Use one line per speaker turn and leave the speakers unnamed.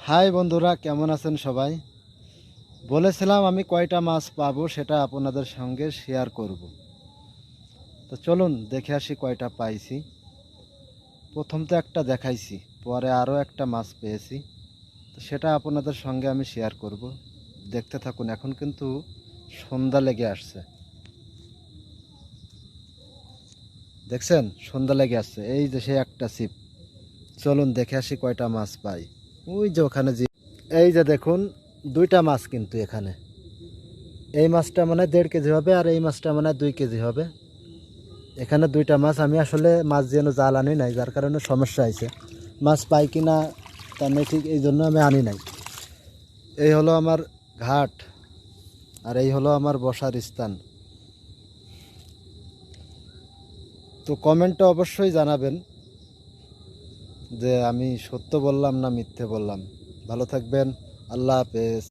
High বন্ধুরা, কেমন আছেন সবাই? বলেছিলাম আমি কয়টা মাছ পাবো সেটা আপনাদের সঙ্গে শেয়ার করব। তো চলুন দেখে আসি কয়টা পাইছি। প্রথম তো একটা দেখাইছি, পরে আরও একটা মাছ পেয়েছি। তো সেটা আপনাদের সঙ্গে আমি শেয়ার করব। দেখতে থাকুন। এখন কিন্তু সন্ধ্যা লেগে আসছে, দেখছেন? সন্ধ্যা লেগে আসছে। এই যে সে একটা ছিপ। চলুন দেখে আসি কয়টা মাছ পাই। ওই যে ওখানে যে, এই যে দেখুন, দুইটা মাছ কিন্তু এখানে। এই মাছটা মানে 1.5 কেজি হবে, আর এই মাছটা মানে 2 কেজি হবে। এখানে দুইটা মাছ। আমি আসলে মাছ যেন জাল আনি নাই, যার কারণে সমস্যা হয়েছে। মাছ পাই কি না তা নেই, ঠিক এই জন্য আমি আনি নাই। এই হলো আমার ঘাট, আর এই হলো আমার বসার স্থান। তো কমেন্টে অবশ্যই জানাবেন যে আমি সত্য বললাম না মিথ্যে বললাম। ভালো থাকবেন। আল্লাহ হাফেজ।